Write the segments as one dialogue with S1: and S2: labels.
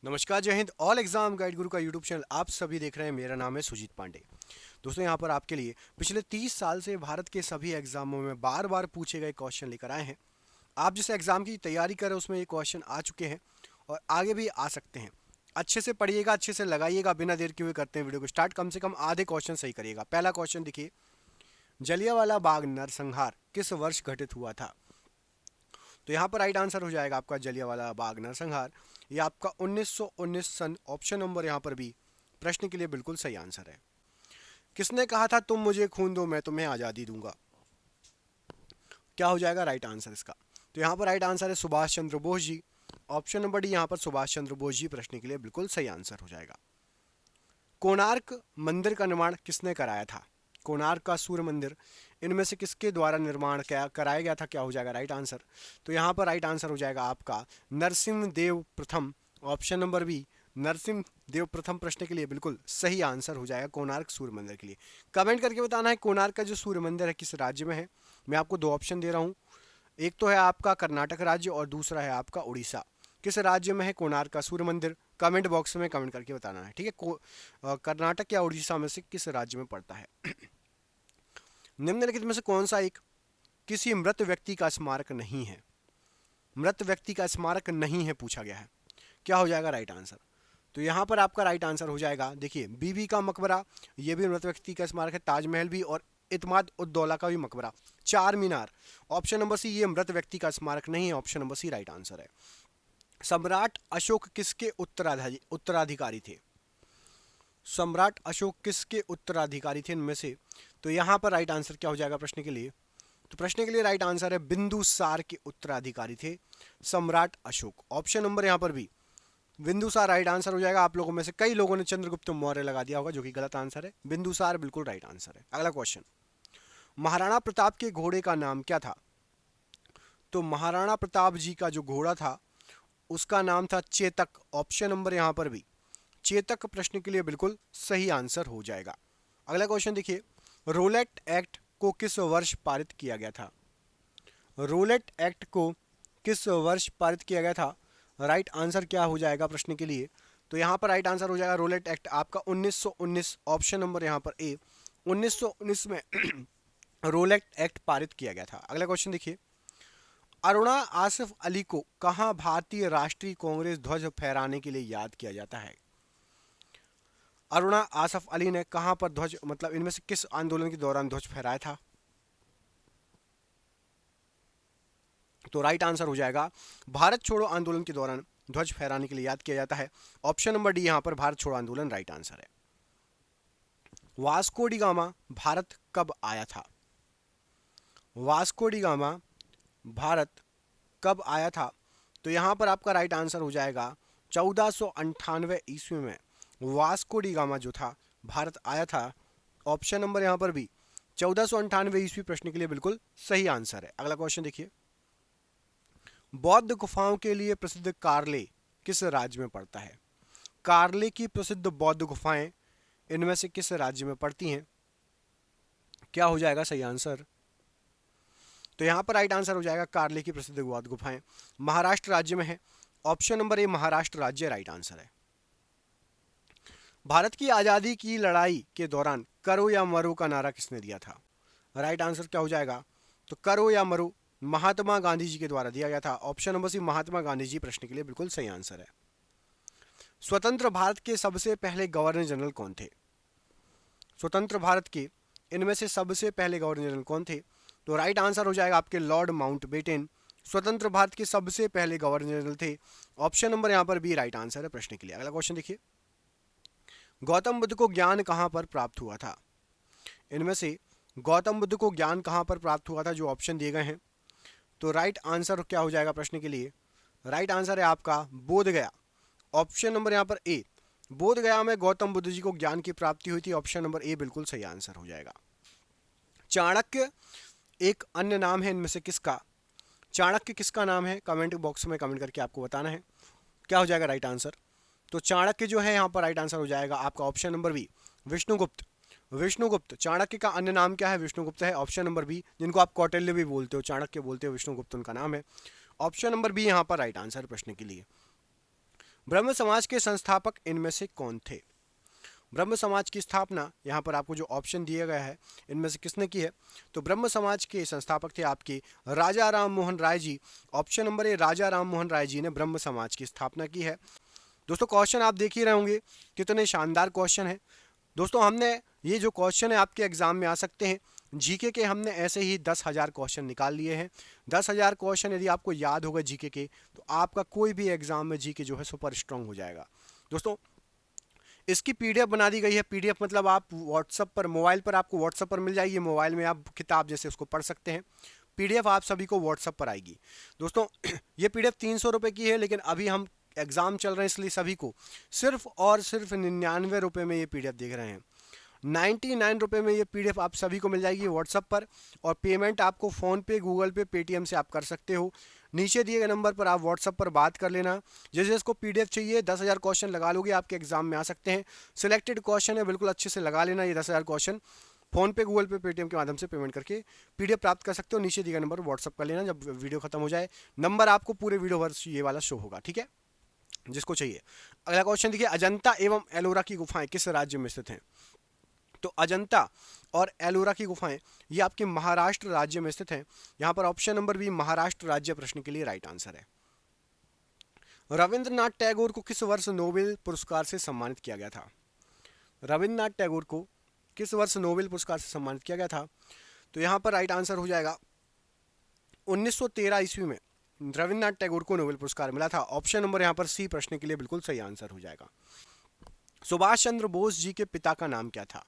S1: नमस्कार, जय Hind. All exam guide गुरु का यूट्यूब चैनल आप सभी देख रहे हैं। मेरा नाम है सुजीत पांडे। दोस्तों, यहाँ पर आपके लिए पिछले 30 साल से भारत के सभी एग्जामों में बार बार पूछे गए क्वेश्चन लेकर आए हैं। आप जिस एग्जाम की तैयारी कर रहे हैं उसमें ये क्वेश्चन आ चुके हैं और आगे भी आ सकते हैं। अच्छे से पढ़िएगा, अच्छे से लगाइएगा। बिना देर के हुए करते हैं वीडियो को स्टार्ट। कम से कम आधे क्वेश्चन सही करिएगा। पहला क्वेश्चन देखिए, जलियांवाला बाग नरसंहार किस वर्ष घटित हुआ था? तो यहाँ पर राइट आंसर हो जाएगा आपका जलियांवाला बाग नरसंहार। ये आपका 1919 सन, ऑप्शन नंबर यहाँ पर भी प्रश्न के लिए बिल्कुल सही आंसर है। किसने कहा था तुम मुझे खून दो मैं तुम्हें आज़ादी दूंगा? क्या हो जाएगा राइट आंसर इसका? तो यहाँ पर राइट आंसर है सुभाष चंद्र बोस जी। ऑप्शन नंबर डी यहाँ पर सुभाष चंद्र बोस जी प्रश्न के लिए बिल्कुल सही आंसर हो जाएगा। कोणार्क मंदिर का निर्माण किसने कराया था? कोणार्क का सूर्य मंदिर इनमें से किसके द्वारा निर्माण कराया गया था? क्या हो जाएगा राइट आंसर? तो यहाँ पर राइट आंसर हो जाएगा आपका नरसिंहदेव प्रथम। Option number B Narsingh Dev प्रथम प्रश्न के लिए बिल्कुल सही आंसर हो जाएगा कोणार्क सूर्य मंदिर के लिए। कमेंट करके बताना है कोणार्क का जो सूर्य मंदिर है किस राज्य में है। मैं आपको दो ऑप्शन दे रहा हूँ, एक तो है आपका कर्नाटक राज्य और दूसरा है आपका उड़ीसा। किस राज्य में है कोणार्क का सूर्य मंदिर? कमेंट बॉक्स में कमेंट करके बताना है, ठीक है। कर्नाटक या उड़ीसा में से किस राज्य में पड़ता है? निम्नलिखित में से कौन सा एक किसी मृत व्यक्ति का स्मारक नहीं है? मृत व्यक्ति का स्मारक नहीं है पूछा गया है। क्या हो जाएगा राइट आंसर? तो यहाँ पर आपका राइट आंसर हो जाएगा, देखिए, बीबी का मकबरा, ये भी मृत व्यक्ति का स्मारक है। ताजमहल भी, और इत्माद उद्दौला का भी मकबरा। चार मीनार, ऑप्शन नंबर सी, ये मृत व्यक्ति का स्मारक नहीं है। Option number C right answer है। सम्राट अशोक किसके उत्तराधिकारी थे? सम्राट अशोक किसके उत्तराधिकारी थे इनमें से? तो यहाँ पर राइट आंसर क्या हो जाएगा प्रश्न के लिए? तो प्रश्न के लिए राइट आंसर है बिंदुसार के उत्तराधिकारी थे सम्राट अशोक। ऑप्शन नंबर यहाँ पर भी बिंदुसार राइट आंसर हो जाएगा। आप लोगों में से कई लोगों ने चंद्रगुप्त मौर्य लगा दिया होगा, जो कि गलत आंसर है। बिंदुसार बिल्कुल राइट आंसर है। अगला क्वेश्चन, महाराणा प्रताप के घोड़े का नाम क्या था? तो महाराणा प्रताप जी का जो घोड़ा था उसका नाम था चेतक। ऑप्शन नंबर यहाँ पर भी चेतक प्रश्न के लिए बिल्कुल सही आंसर हो जाएगा। अगला क्वेश्चन देखिए, रोलेट एक्ट को किस वर्ष पारित किया गया था? रोलेट एक्ट को किस वर्ष पारित किया गया था? राइट आंसर क्या हो जाएगा प्रश्न के लिए? तो यहाँ पर राइट आंसर हो जाएगा रोलेट एक्ट आपका 1919। ऑप्शन नंबर यहाँ पर ए 1919 में रोलेट एक्ट पारित किया गया था। अगला क्वेश्चन देखिए, अरुणा आसिफ अली को कहाँ भारतीय राष्ट्रीय कांग्रेस ध्वज फहराने के लिए याद किया जाता है? अरुणा आसिफ अली ने कहां पर ध्वज, मतलब इनमें से किस आंदोलन के दौरान ध्वज फहराया था? तो राइट आंसर हो जाएगा भारत छोड़ो आंदोलन के दौरान ध्वज फहराने के लिए याद किया जाता है। ऑप्शन नंबर डी यहां पर भारत छोड़ो आंदोलन राइट आंसर है। वास्को डी गामा भारत कब आया था? वास्को डी गामा भारत कब आया था? तो यहां पर आपका राइट आंसर हो जाएगा 1498 ईस्वी में वास्को डी गामा जो था भारत आया था। ऑप्शन नंबर यहां पर भी 1498 ईस्वी प्रश्न के लिए बिल्कुल सही आंसर है। अगला क्वेश्चन देखिए, बौद्ध गुफाओं के लिए प्रसिद्ध कार्ले किस राज्य में पड़ता है? कार्ले की प्रसिद्ध बौद्ध गुफाएं इनमें से किस राज्य में पड़ती हैं? क्या हो जाएगा सही आंसर? तो यहां पर राइट आंसर हो जाएगा कार्ले की प्रसिद्ध बौद्ध गुफाएं महाराष्ट्र राज्य में है। ऑप्शन नंबर ए महाराष्ट्र राज्य राइट आंसर है। भारत की आज़ादी की लड़ाई के दौरान करो या मरो का नारा किसने दिया था? राइट आंसर क्या हो जाएगा? तो करो या मरो महात्मा गांधी जी के द्वारा दिया गया था। ऑप्शन नंबर सी महात्मा गांधी जी प्रश्न के लिए बिल्कुल सही आंसर है। स्वतंत्र भारत के सबसे पहले गवर्नर जनरल कौन थे? स्वतंत्र भारत के इनमें से सबसे पहले गवर्नर जनरल कौन थे? तो राइट आंसर हो जाएगा आपके लॉर्ड माउंटबेटन स्वतंत्र भारत के सबसे पहले गवर्नर जनरल थे। ऑप्शन नंबर यहाँ पर भी राइट आंसर है प्रश्न के लिए। अगला क्वेश्चन देखिए, गौतम बुद्ध को ज्ञान कहाँ पर प्राप्त हुआ था? इनमें से गौतम बुद्ध को ज्ञान कहाँ पर प्राप्त हुआ था जो ऑप्शन दिए गए हैं? तो राइट आंसर क्या हो जाएगा प्रश्न के लिए? राइट आंसर है आपका बोध गया। ऑप्शन नंबर यहाँ पर ए बोध गया में गौतम बुद्ध जी को ज्ञान की प्राप्ति हुई थी। ऑप्शन नंबर ए बिल्कुल सही आंसर हो जाएगा। चाणक्य एक अन्य नाम है इनमें से किसका? चाणक्य किसका नाम है? कमेंट बॉक्स में कमेंट करके आपको बताना है। क्या हो जाएगा राइट आंसर? तो चाणक्य जो है यहाँ पर राइट आंसर हो जाएगा आपका option number B Vishnugupta. Vishnugupta Chanakya का अन्य नाम क्या है? विष्णुगुप्त है। ऑप्शन नंबर बी, जिनको आप कौटिल्य भी बोलते हो, चाणक्य बोलते हो, विष्णुगुप्त उनका नाम है। ऑप्शन नंबर बी यहाँ पर राइट आंसर प्रश्न के लिए। ब्रह्म समाज के संस्थापक इनमें से कौन थे? ब्रह्म समाज की स्थापना यहाँ पर आपको जो ऑप्शन दिया गया है इनमें से किसने की है? तो ब्रह्म समाज के संस्थापक थे आपके राजा राम मोहन राय जी। ऑप्शन नंबर ए, राजा राम मोहन राय जी ने ब्रह्म समाज की स्थापना की है। दोस्तों क्वेश्चन आप देख ही रहे होंगे कितने शानदार क्वेश्चन है। दोस्तों हमने ये जो क्वेश्चन है आपके एग्जाम में आ सकते हैं, जीके के हमने ऐसे ही 10,000 क्वेश्चन निकाल लिए हैं। 10,000 क्वेश्चन यदि आपको याद होगा जीके के, तो आपका कोई भी एग्जाम में जीके जो है सुपर स्ट्रांग हो जाएगा। दोस्तों इसकी पीडीएफ बना दी गई है। पीडीएफ मतलब आप व्हाट्सएप पर, मोबाइल पर आपको व्हाट्सएप पर मिल जाएगी। मोबाइल में आप किताब जैसे उसको पढ़ सकते हैं। पीडीएफ आप सभी को व्हाट्सएप पर आएगी। दोस्तों ये पीडीएफ 300 रुपये की है, लेकिन अभी हम एग्जाम चल रहे हैं इसलिए सभी को सिर्फ और सिर्फ 99 रुपये में ये पीडीएफ देख रहे हैं। 99 रुपये में ये पीडीएफ आप सभी को मिल जाएगी व्हाट्सएप पर। और पेमेंट आपको फ़ोन पे, गूगल पे, पेटीएम से आप कर सकते हो। नीचे दिए गए नंबर पर आप व्हाट्सएप पर बात कर लेना। जैसे इसको पीडीएफ चाहिए, 10,000 क्वेश्चन लगा लोगे, आपके एग्जाम में आ सकते हैं। सिलेक्टेड क्वेश्चन है, बिल्कुल अच्छे से लगा लेना। ये 10,000 क्वेश्चन फ़ोन पे, गूगल पे, पेटीएम के माध्यम से पेमेंट करके पीडीएफ प्राप्त कर सकते हो। नीचे दिए गए नंबर पर व्हाट्सएप कर लेना। जब वीडियो खत्म हो जाए नंबर आपको पूरे वीडियो भर ये वाला शो होगा, ठीक है, जिसको चाहिए। अगला क्वेश्चन देखिए, अजंता एवं एलोरा की गुफाएं किस राज्य में स्थित हैं? तो अजंता और एलोरा की गुफाएं ये आपके महाराष्ट्र राज्य में स्थित हैं। यहां पर ऑप्शन नंबर बी, महाराष्ट्र राज्य, प्रश्न के लिए राइट आंसर है। रविंद्रनाथ टैगोर को किस वर्ष नोबेल पुरस्कार से सम्मानित किया गया था? रविंद्रनाथ टैगोर को किस वर्ष नोबेल पुरस्कार से सम्मानित किया गया था? तो यहां पर राइट आंसर हो जाएगा 1913 ईस्वी में रविंद्रनाथ टैगोर को नोबेल पुरस्कार मिला था। ऑप्शन नंबर यहां पर सी, प्रश्न के लिए बिल्कुल सही आंसर हो जाएगा। सुभाष चंद्र बोस जी के पिता का नाम क्या था?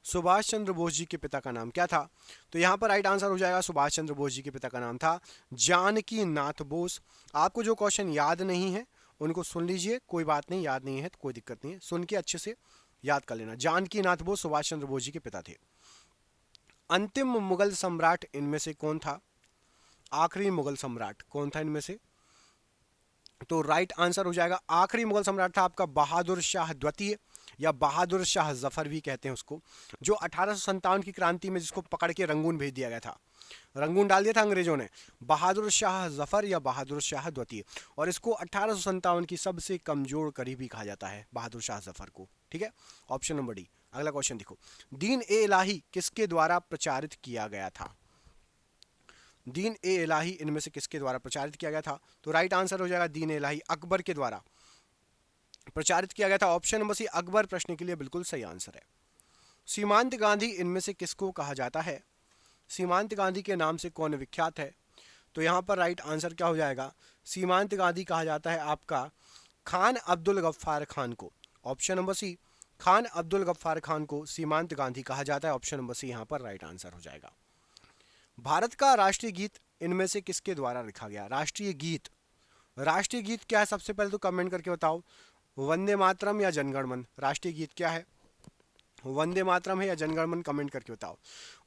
S1: सुभाष चंद्र बोस जी के पिता का नाम क्या था? तो यहाँ पर राइट आंसर हो जाएगा, सुभाष चंद्र बोस जी के पिता का नाम था जानकी नाथ बोस। आपको जो क्वेश्चन याद नहीं है उनको सुन लीजिए, कोई बात नहीं, याद नहीं है तो कोई दिक्कत नहीं है, सुन के अच्छे से याद कर लेना। जानकी नाथ बोस सुभाष चंद्र बोस जी के पिता थे। अंतिम मुगल सम्राट इनमें से कौन था? आखिरी मुगल सम्राट कौन था इनमें से? तो राइट आंसर हो जाएगा, आखिरी मुगल सम्राट था आपका बहादुर शाह द्वितीय, या बहादुर शाह जफर भी कहते हैं उसको, जो 1857 की क्रांति में जिसको पकड़ के रंगून भेज दिया गया था, रंगून डाल दिया था अंग्रेजों ने। बहादुर शाह जफर या बहादुर शाह द्वितीय, और इसको 1857 की सबसे कमजोर करीबी कहा जाता है बहादुर शाह जफर को, ठीक है। Option number D. अगला क्वेश्चन देखो, दीन ए इलाही किसके द्वारा प्रचारित किया गया था? दीन ए इलाही इनमें से किसके द्वारा प्रचारित किया गया था? तो राइट आंसर हो जाएगा दीन ए इलाही अकबर के द्वारा प्रचारित किया गया था। ऑप्शन नंबर सी अकबर, प्रश्न के लिए बिल्कुल सही आंसर है। सीमांत गांधी इनमें से किसको कहा जाता है? सीमांत गांधी के नाम से कौन विख्यात है? तो यहाँ पर राइट आंसर क्या हो जाएगा, सीमांत गांधी कहा जाता है आपका खान अब्दुल गफ्फार खान को। Option number C, Khan Abdul Ghaffar Khan को सीमांत गांधी कहा जाता है। ऑप्शन नंबर सी यहाँ पर राइट आंसर हो जाएगा। भारत का राष्ट्रीय गीत इनमें से किसके द्वारा लिखा गया? राष्ट्रीय गीत, राष्ट्रीय गीत क्या है सबसे पहले तो कमेंट करके बताओ। वंदे मातरम या जनगण मन? राष्ट्रीय गीत क्या है, वंदे मातरम है या जनगण मन? कमेंट करके बताओ।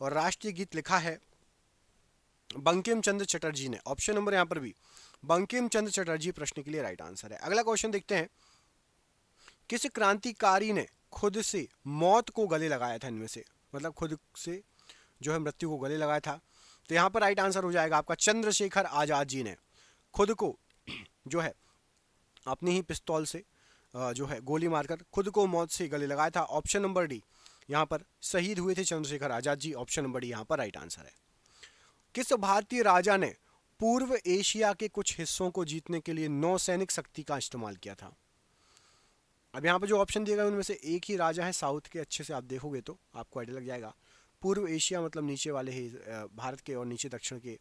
S1: और राष्ट्रीय गीत लिखा है बंकिम चंद्र चटर्जी ने। ऑप्शन नंबर यहाँ पर भी बंकिम चंद्र चटर्जी, प्रश्न के लिए राइट आंसर है। अगला क्वेश्चन देखते हैं, किस क्रांतिकारी ने खुद से मौत को गले लगाया था? इनमें से मतलब खुद से जो है मृत्यु को गले लगाया था। तो यहाँ पर राइट आंसर हो जाएगा आपका चंद्रशेखर आजाद जी ने खुद को जो है अपनी ही पिस्तौल से जो है गोली मारकर खुद को मौत से गले लगाया था। ऑप्शन नंबर डी, यहाँ पर शहीद हुए थे Chandrashekhar Azad ji. Option number D यहाँ पर राइट आंसर है। किस भारतीय राजा ने पूर्व एशिया के कुछ हिस्सों को जीतने के लिए नौसैनिक शक्ति का इस्तेमाल किया था? अब यहाँ पर जो ऑप्शन दिए गए उनमें से एक ही राजा है साउथ के, अच्छे से आप देखोगे तो आपको आइडिया लग जाएगा। पूर्व एशिया मतलब नीचे वाले ही भारत के, और नीचे दक्षिण के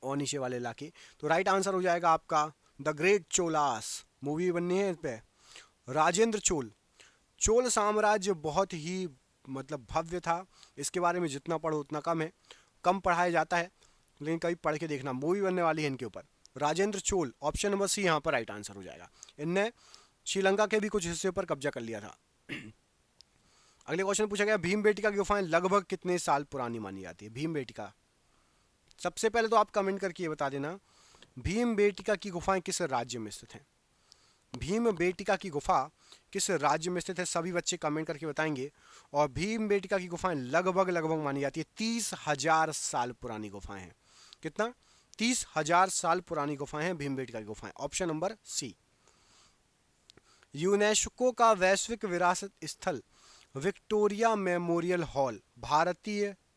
S1: और नीचे वाले इलाके। तो राइट आंसर हो जाएगा आपका द ग्रेट चोलास, मूवी बननी है इस पे, राजेंद्र चोल। चोल साम्राज्य बहुत ही मतलब भव्य था, इसके बारे में जितना पढ़ो उतना कम है, कम पढ़ाया जाता है, लेकिन कभी पढ़ के देखना, मूवी बनने वाली है इनके ऊपर, Rajendra Chola. Option number C यहाँ पर राइट आंसर हो जाएगा। इनने श्रीलंका के भी कुछ हिस्से पर कब्जा कर लिया था। अगले क्वेश्चन पूछा गया, भीमबेटका की गुफाएं लगभग कितने साल पुरानी मानी जाती है? भीमबेटका, सबसे पहले तो आप कमेंट करके ये बता देना, भीमबेटका की गुफाएं किस राज्य में स्थित हैं? भीमबेटका की गुफा किस राज्य में स्थित है? सभी बच्चे कमेंट करके बताएंगे। और भीमबेटका की गुफाएं लगभग लगभग मानी जाती है 30,000 साल पुरानी गुफाएं हैं। कितना? 30,000 साल पुरानी गुफाएं हैं भीमबेटका की गुफाएं। ऑप्शन नंबर सी। यूनेस्को का वैश्विक विरासत स्थल विक्टोरिया मेमोरियल हॉल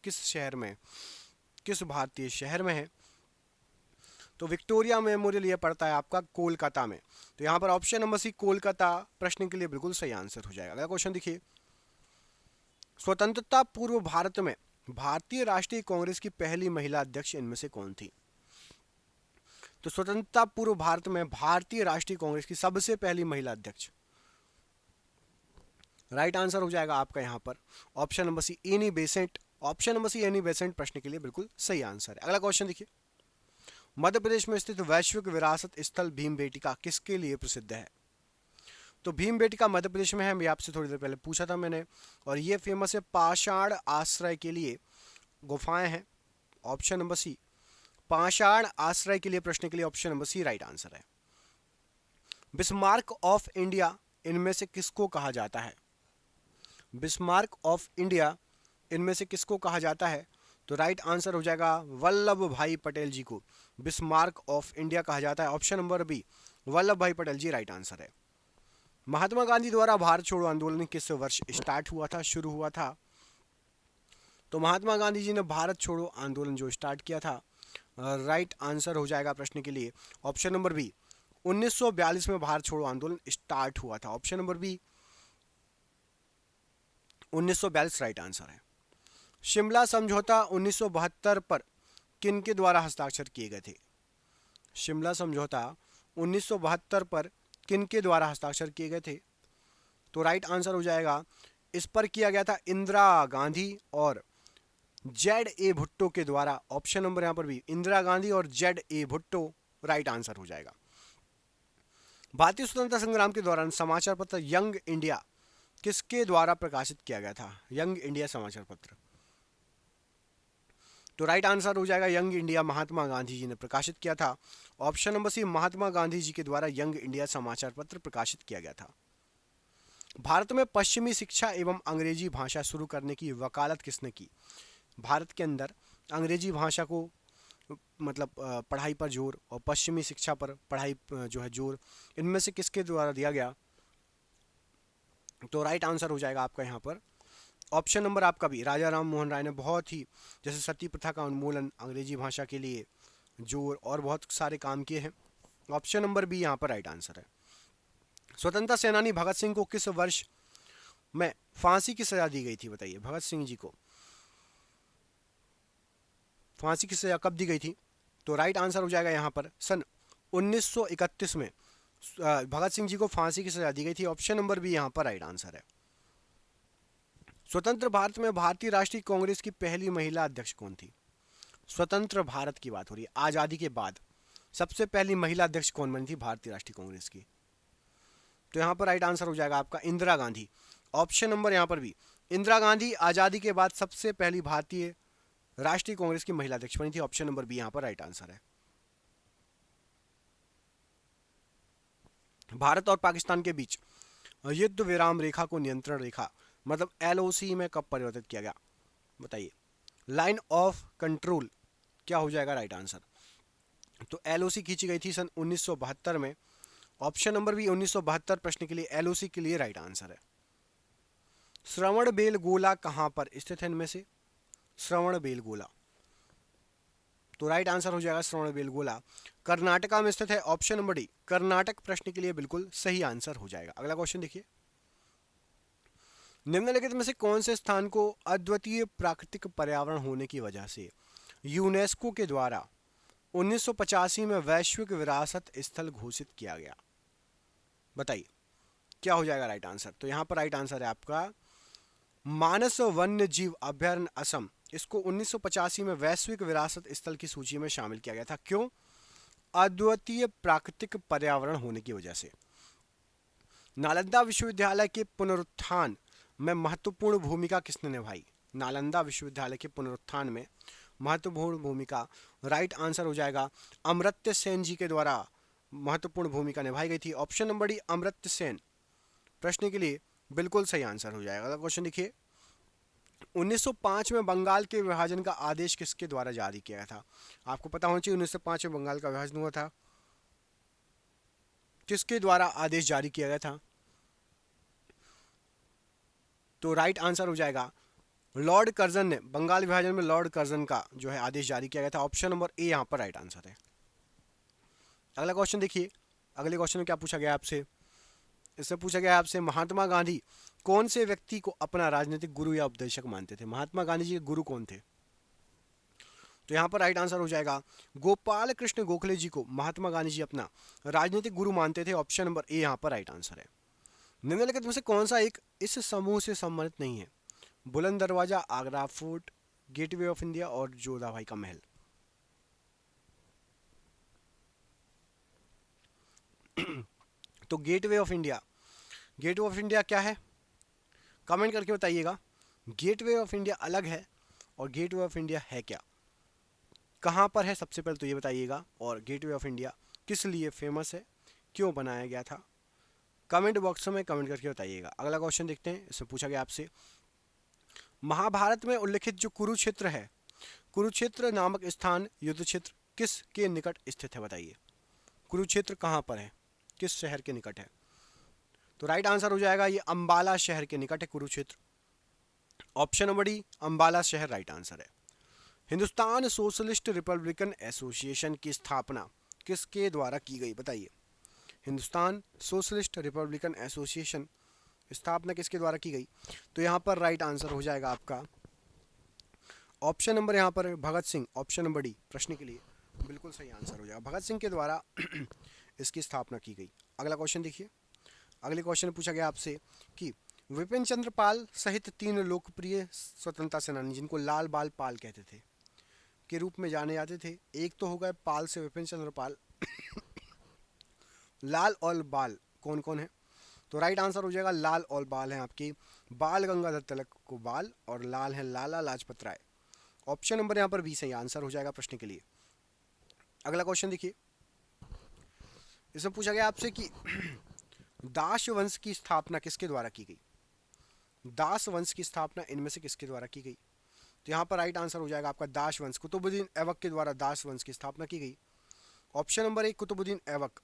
S1: किस भारतीय शहर में है? तो विक्टोरिया मेमोरियल ये पड़ता है आपका कोलकाता में। तो यहाँ पर ऑप्शन नंबर सी कोलकाता प्रश्न के लिए बिल्कुल सही आंसर हो जाएगा। अगला क्वेश्चन देखिए, स्वतंत्रता पूर्व भारत में भारतीय राष्ट्रीय कांग्रेस की पहली महिला अध्यक्ष इनमें से कौन थी? तो स्वतंत्रता पूर्व भारत में भारतीय राष्ट्रीय कांग्रेस की सबसे पहली महिला अध्यक्ष, राइट आंसर हो जाएगा आपका यहाँ पर option number see Annie Besant. Option number see Annie Besant प्रश्न के लिए बिल्कुल सही आंसर है। अगला क्वेश्चन देखिए, मध्य प्रदेश में स्थित वैश्विक विरासत स्थल भीमबेटका किसके लिए प्रसिद्ध है? तो भीमबेटका मध्य प्रदेश में है, मैं आपसे थोड़ी देर पहले पूछा था मैंने, और ये फेमस है पाषाण आश्रय के लिए, गुफाएं हैं। ऑप्शन नंबर सी पाषाण आश्रय के लिए प्रश्न के लिए option number C right answer है। बिस्मार्क ऑफ इंडिया इनमें से किसको कहा जाता है? बिस्मार्क ऑफ इंडिया इनमें से किसको कहा जाता है? तो राइट आंसर हो जाएगा वल्लभ भाई पटेल जी को बिस्मार्क ऑफ इंडिया कहा जाता है। ऑप्शन नंबर बी वल्लभ भाई पटेल जी राइट आंसर है। महात्मा गांधी द्वारा भारत छोड़ो आंदोलन किस वर्ष स्टार्ट हुआ था, शुरू हुआ था? तो महात्मा गांधी जी ने भारत छोड़ो आंदोलन जो स्टार्ट किया था, राइट आंसर हो जाएगा प्रश्न के लिए ऑप्शन नंबर बी 1942 में भारत छोड़ो आंदोलन स्टार्ट हुआ था। Option number B 1942 right answer है। शिमला समझौता 1972 पर किन के द्वारा हस्ताक्षर किए गए थे? शिमला समझौता 1972 पर किन के द्वारा हस्ताक्षर किए गए थे? तो राइट आंसर हो जाएगा, इस पर किया गया था इंदिरा गांधी और जेड ए भुट्टो के द्वारा। ऑप्शन नंबर यहां पर भी इंदिरा गांधी और Z A Bhutto right answer हो जाएगा। भारतीय स्वतंत्रता संग्राम के दौरान समाचार पत्र यंग इंडिया किसके द्वारा प्रकाशित किया गया था? यंग इंडिया समाचार पत्र, तो राइट आंसर हो जाएगा यंग इंडिया महात्मा गांधी जी ने प्रकाशित किया था। ऑप्शन नंबर सी महात्मा गांधी जी के द्वारा यंग इंडिया समाचार पत्र प्रकाशित किया गया था। भारत में पश्चिमी शिक्षा एवं अंग्रेजी भाषा शुरू करने की वकालत किसने की? भारत के अंदर अंग्रेजी भाषा को मतलब पढ़ाई पर जोर और पश्चिमी शिक्षा पर पढ़ाई जो है जोर, इनमें से किसके द्वारा दिया गया? तो राइट आंसर हो जाएगा आपका यहाँ पर ऑप्शन नंबर आपका भी राजा राम मोहन राय ने बहुत ही, जैसे सती प्रथा का उन्मूलन, अंग्रेजी भाषा के लिए जोर और बहुत सारे काम किए हैं। ऑप्शन नंबर बी यहाँ पर राइट आंसर है। स्वतंत्रता सेनानी भगत सिंह को किस वर्ष में फांसी की सजा दी गई थी? बताइए, भगत सिंह जी को फांसी की सजा कब दी गई थी? तो राइट आंसर हो जाएगा यहाँ पर सन 1931 में भगत सिंह जी को फांसी की सजा दी गई थी। ऑप्शन नंबर बी यहाँ पर राइट आंसर है। स्वतंत्र भारत में भारतीय राष्ट्रीय कांग्रेस की पहली महिला अध्यक्ष कौन थी? स्वतंत्र भारत की बात हो रही है, आजादी के बाद सबसे पहली महिला अध्यक्ष कौन बनी थी भारतीय राष्ट्रीय कांग्रेस की? तो यहाँ पर राइट आंसर हो जाएगा आपका इंदिरा गांधी। ऑप्शन नंबर यहाँ पर भी इंदिरा गांधी आजादी के बाद सबसे पहली भारतीय राष्ट्रीय कांग्रेस की महिला अध्यक्ष बनी थी। ऑप्शन नंबर बी यहाँ पर राइट आंसर है। भारत और पाकिस्तान के बीच युद्ध विराम रेखा को नियंत्रण रेखा मतलब LOC में कब परिवर्तित किया गया? बताइए, लाइन ऑफ कंट्रोल क्या हो जाएगा राइट आंसर? तो LOC खींची गई थी सन 1972 में। ऑप्शन नंबर भी 1972 प्रश्न के लिए LOC के लिए राइट आंसर है। श्रवणबेलगोला कहां पर स्थित है इनमें से? श्रवणबेलगोला, तो राइट आंसर हो जाएगा श्रवणबेलगोला कर्नाटका में स्थित है। ऑप्शन नंबर डी कर्नाटक प्रश्न के लिए बिल्कुल सही आंसर हो जाएगा। अगला क्वेश्चन देखिए, निम्नलिखित में से कौन से स्थान को अद्वितीय प्राकृतिक पर्यावरण होने की वजह से यूनेस्को के द्वारा 1985 में वैश्विक विरासत स्थल घोषित किया गया? बताइए क्या हो जाएगा राइट आंसर? तो यहाँ पर राइट आंसर है आपका मानस वन्य जीव अभ्यारण्य असम। इसको 1985 में वैश्विक विरासत स्थल की सूची में शामिल किया गया था। क्यों? अद्वितीय प्राकृतिक पर्यावरण होने की वजह से। नालंदा विश्वविद्यालय के पुनरुत्थान में महत्वपूर्ण भूमिका किसने निभाई? नालंदा विश्वविद्यालय के पुनरुत्थान में महत्वपूर्ण भूमिका राइट आंसर हो जाएगा अमर्त्य सेन जी के द्वारा महत्वपूर्ण भूमिका निभाई गई थी। Option number D Amartya Sen प्रश्न के लिए बिल्कुल सही आंसर हो जाएगा। क्वेश्चन देखिए, 1905 में बंगाल के विभाजन का आदेश किसके द्वारा जारी किया गया था? आपको पता होना चाहिए 1905 में बंगाल का विभाजन हुआ था, किसके द्वारा आदेश जारी किया गया था? तो राइट आंसर हो जाएगा लॉर्ड कर्जन ने बंगाल विभाजन में लॉर्ड कर्जन का जो है आदेश जारी किया गया था। ऑप्शन नंबर ए यहाँ पर राइट आंसर है। अगला क्वेश्चन देखिए, अगले क्वेश्चन में क्या पूछा गया आपसे। इससे पूछा गया आपसे महात्मा गांधी कौन से व्यक्ति को अपना राजनीतिक गुरु या उपदेशक मानते थे। महात्मा गांधी जी के गुरु कौन थे। तो यहाँ पर राइट आंसर हो जाएगा गोपाल कृष्ण गोखले जी को महात्मा गांधी जी अपना राजनीतिक गुरु मानते थे। ऑप्शन नंबर ए यहाँ पर राइट आंसर है। निम्नलिखित में से कौन सा एक इस समूह से संबंधित नहीं है। बुलंद दरवाजा, Agra fort, gateway of India और जोधाबाई का महल। तो gateway of India, gateway of India क्या है कमेंट करके बताइएगा। गेटवे ऑफ इंडिया अलग है और गेटवे ऑफ इंडिया है क्या, कहाँ पर है, सबसे पहले तो ये बताइएगा। और गेटवे ऑफ इंडिया किस लिए फेमस है, क्यों बनाया गया था, कमेंट बॉक्स में कमेंट करके बताइएगा। अगला क्वेश्चन देखते हैं। इसमें पूछा गया आपसे महाभारत में उल्लिखित जो कुरुक्षेत्र है, कुरुक्षेत्र नामक स्थान युद्ध क्षेत्र किस के निकट स्थित है बताइए। कुरुक्षेत्र कहाँ पर है, किस शहर के निकट है। तो राइट आंसर हो जाएगा ये अंबाला शहर के निकट है Kurukshetra. Option number D Ambala शहर राइट आंसर है। हिंदुस्तान सोशलिस्ट रिपब्लिकन एसोसिएशन की स्थापना किसके द्वारा की गई बताइए। हिंदुस्तान सोशलिस्ट रिपब्लिकन एसोसिएशन स्थापना किसके द्वारा की गई। तो यहाँ पर राइट आंसर हो जाएगा आपका ऑप्शन नंबर यहाँ पर Bhagat Singh. Option number D प्रश्न के लिए बिल्कुल सही आंसर हो जाएगा, भगत सिंह के द्वारा इसकी स्थापना की गई। अगला क्वेश्चन देखिए, अगले क्वेश्चन में पूछा गया आपसे कि विपिन चंद्र पाल सहित 3 लोकप्रिय स्वतंत्रता सेनानी जिनको लाल बाल पाल कहते थे के रूप में जाने जाते थे। एक तो हो गए पाल से विपिन चंद्र पाल लाल और बाल कौन कौन है। तो राइट आंसर हो जाएगा लाल और बाल हैं आपके बाल गंगाधर तिलक को बाल और लाल है लाला लाजपत राय। ऑप्शन नंबर यहाँ पर 20 सही आंसर हो जाएगा प्रश्न के लिए। अगला क्वेश्चन देखिए, इसमें पूछा गया आपसे कि दास वंश की स्थापना किसके द्वारा की गई। दास वंश की स्थापना इनमें से किसके द्वारा की गई। तो यहाँ पर राइट आंसर हो जाएगा आपका दास वंश, कुतुबुद्दीन ऐबक के द्वारा दास वंश की स्थापना की गई। ऑप्शन नंबर 1 कुतुबुद्दीन ऐबक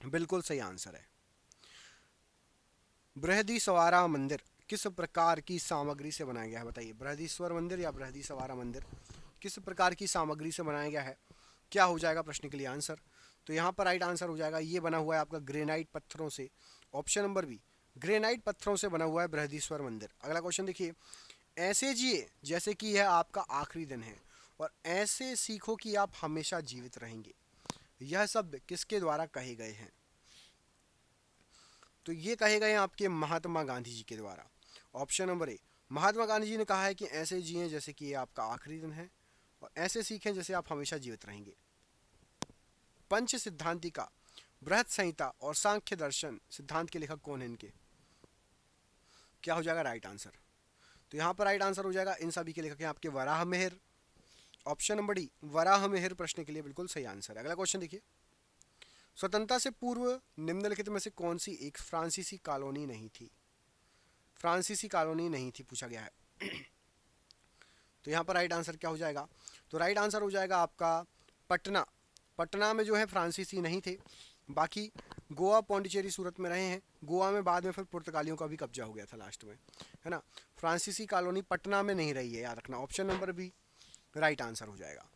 S1: बिल्कुल सही आंसर है। बृहदीश्वरा मंदिर किस प्रकार की सामग्री से बनाया गया है बताइए। बृहदीश्वर मंदिर या बृहदीश्वरा मंदिर किस प्रकार की सामग्री से बनाया गया है, क्या हो जाएगा प्रश्न के लिए आंसर। तो यहाँ पर राइट आंसर हो जाएगा ये बना हुआ है आपका ग्रेनाइट पत्थरों से। ऑप्शन नंबर बी ग्रेनाइट पत्थरों से बना हुआ है बृहदीश्वर मंदिर। अगला क्वेश्चन देखिए, ऐसे जिए जैसे कि यह आपका आखिरी दिन है और ऐसे सीखो कि आप हमेशा जीवित रहेंगे, यह शब्द किसके द्वारा कहे गए हैं। तो ये कहे गए हैं आपके महात्मा गांधी जी के द्वारा। ऑप्शन नंबर ए महात्मा गांधी जी ने कहा है कि ऐसे जिए जैसे कि ये आपका आखिरी दिन है और ऐसे सीखें जैसे आप हमेशा जीवित रहेंगे। पंच सिद्धांति का बृहत संहिता और सांख्य दर्शन सिद्धांत के लेखक कौन है इनके, क्या हो जाएगा राइट आंसर। तो यहाँ पर राइट आंसर हो जाएगा इन सभी के लेखक हैं आपके Varaha Mihir. Option number D Varaha Mihir प्रश्न के लिए बिल्कुल सही आंसर है। अगला क्वेश्चन देखिए, स्वतंत्रता से पूर्व निम्नलिखित में से कौन सी एक फ्रांसीसी कॉलोनी नहीं थी। फ्रांसीसी कॉलोनी नहीं थी पूछा गया है। तो यहाँ पर राइट आंसर क्या हो जाएगा। तो राइट आंसर हो जाएगा आपका पटना। पटना में जो है फ्रांसीसी नहीं थे, बाकी गोवा पौंडीचेरी सूरत में रहे हैं। गोवा में बाद में फिर पुर्तगालियों का भी कब्जा हो गया था लास्ट में, है ना। फ्रांसीसी कॉलोनी पटना में नहीं रही है, याद रखना। Option number B right answer हो जाएगा।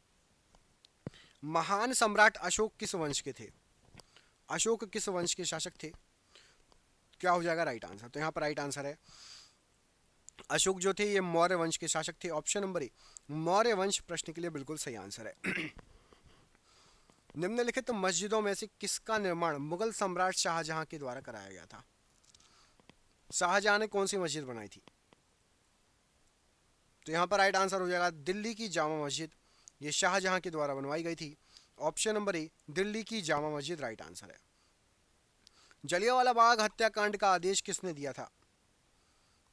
S1: महान सम्राट अशोक किस वंश के थे। अशोक किस वंश के शासक थे, क्या हो जाएगा राइट आंसर। तो यहाँ पर राइट आंसर है अशोक जो थे ये मौर्य वंश के शासक थे। ऑप्शन नंबर ए मौर्य वंश प्रश्न के लिए बिल्कुल सही आंसर है। निम्नलिखित मस्जिदों में से किसका निर्माण मुगल सम्राट शाहजहां के द्वारा कराया गया था। शाहजहां ने कौन सी मस्जिद बनाई थी। तो यहाँ पर राइट आंसर हो जाएगा दिल्ली की जामा मस्जिद, ये शाहजहां के द्वारा बनवाई गई थी। ऑप्शन नंबर ए दिल्ली की जामा मस्जिद राइट आंसर है। जलियांवाला बाग हत्याकांड का आदेश किसने दिया था।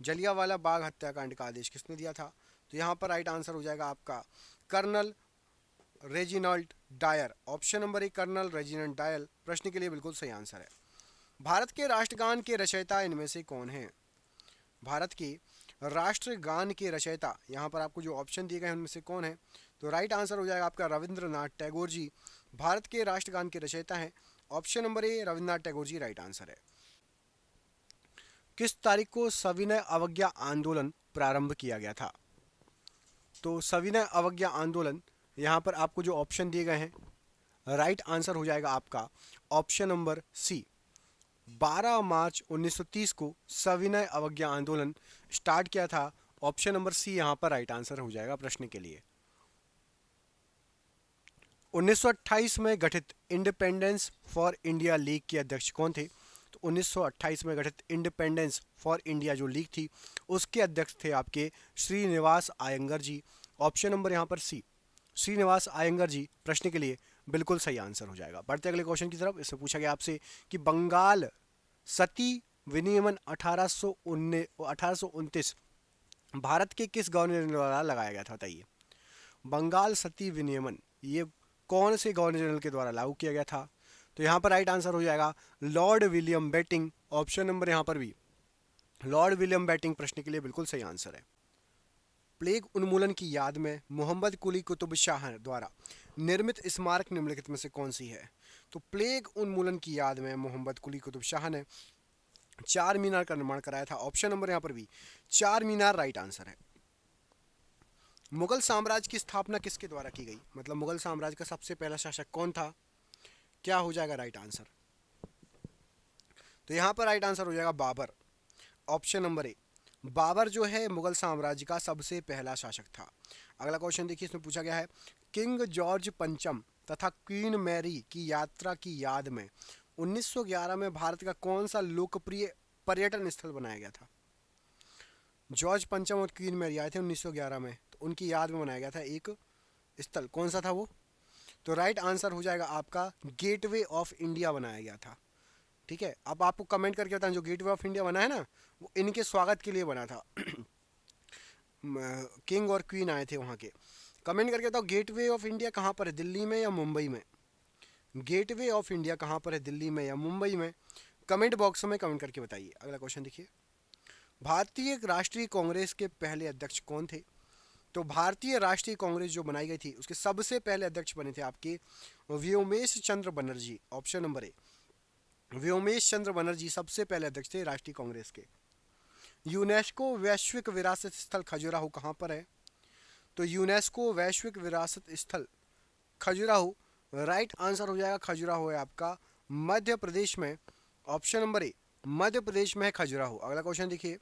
S1: जलियांवाला बाग हत्याकांड का आदेश किसने दिया था। तो यहाँ पर राइट आंसर हो जाएगा आपका colonel Reginald Dyer. Option number A colonel Reginald Dyer प्रश्न के लिए बिल्कुल सही आंसर है। भारत के राष्ट्रगान के रचयिता इनमें से कौन है। भारत के राष्ट्रगान के रचयिता यहाँ पर आपको जो ऑप्शन दिए गए हैं उनमें से कौन है। तो राइट आंसर हो जाएगा आपका रविंद्रनाथ टैगोर जी भारत के राष्ट्रगान के रचयिता हैं। Option number A Rabindranath Tagore ji right answer है। किस तारीख को सविनय अवज्ञा आंदोलन प्रारंभ किया गया था? तो सविनय अवज्ञा आंदोलन, यहाँ पर आपको जो ऑप्शन दिए गए हैं, राइट आंसर हो जाएगा आपका ऑप्शन नंबर सी। 12 मार्च 1930 को सविनय अवज्ञा आंदोलन स्टार्ट किया था। ऑप्शन नंबर सी यहाँ पर राइट आंसर हो जाएगा प्रश्न के लिए। 1928 में गठित इंडिपेंडेंस फॉर इंडिया लीग के अध्यक्ष कौन थे? तो 1928 में गठित इंडिपेंडेंस फॉर इंडिया जो लीग थी उसके अध्यक्ष थे आपके श्रीनिवास आयंगर जी। ऑप्शन नंबर यहाँ पर सी, श्रीनिवास आयंगर जी प्रश्न के लिए बिल्कुल सही आंसर हो जाएगा। बढ़ते अगले क्वेश्चन की तरफ। इसमें पूछा गया आपसे कि बंगाल सती विनियमन 1829 भारत के किस गवर्नर द्वारा लगाया गया था? बताइए। बंगाल सती विनियमन ये कौन से गवर्नर जनरल के द्वारा लागू किया गया था? तो यहाँ पर राइट आंसर हो जाएगा lord William Bentinck. Option number यहाँ पर भी लॉर्ड विलियम बेटिंग प्रश्न के लिए बिल्कुल सही आंसर है। प्लेग उन्मूलन की याद में मोहम्मद कुली कुतुब शाह द्वारा निर्मित स्मारक निम्नलिखित में से कौन सी है? तो प्लेग उन्मूलन की याद में मोहम्मद कुली कुतुब शाह ने चार मीनार का निर्माण कराया था। ऑप्शन नंबर यहाँ पर भी चार मीनार राइट आंसर है। मुगल साम्राज्य की स्थापना किसके द्वारा की गई? मतलब मुगल साम्राज्य का सबसे पहला शासक कौन था? क्या हो जाएगा राइट आंसर? तो यहाँ पर राइट आंसर हो जाएगा Babur. Option number A, Babur जो है मुगल साम्राज्य का सबसे पहला शासक था। अगला क्वेश्चन देखिए, इसमें पूछा गया है किंग जॉर्ज पंचम तथा क्वीन मैरी की यात्रा की याद में 1911 में भारत का कौन सा लोकप्रिय पर्यटन स्थल बनाया गया था? जॉर्ज पंचम और क्वीन मैरी आए थे 1911 में, तो उनकी याद में बनाया गया था एक स्थल। कौन सा था वो? तो राइट आंसर हो जाएगा आपका गेटवे ऑफ इंडिया बनाया गया था। ठीक है, अब आपको कमेंट करके बताएं जो गेटवे ऑफ इंडिया बना है ना वो इनके स्वागत के लिए बना था। किंग और क्वीन आए थे वहाँ के। कमेंट करके बताओ गेटवे ऑफ इंडिया कहाँ पर है, दिल्ली में या मुंबई में? गेटवे ऑफ इंडिया कहाँ पर है, दिल्ली में या मुंबई में? कमेंट बॉक्स में कमेंट करके बताइए। अगला क्वेश्चन देखिए, भारतीय राष्ट्रीय कांग्रेस के पहले अध्यक्ष कौन थे? तो भारतीय राष्ट्रीय कांग्रेस जो बनाई गई थी उसके सबसे पहले अध्यक्ष बने थे आपके Vyomesh Chandra Banerjee. Option number A, Vyomesh Chandra Banerjee सबसे पहले अध्यक्ष थे राष्ट्रीय कांग्रेस के। यूनेस्को वैश्विक विरासत स्थल खजुराहो कहाँ पर है? तो यूनेस्को वैश्विक विरासत स्थल खजुराहो राइट आंसर हो जाएगा खजुराहो है आपका मध्य प्रदेश में। ऑप्शन नंबर ए, मध्य प्रदेश में है खजुराहो। अगला क्वेश्चन देखिए,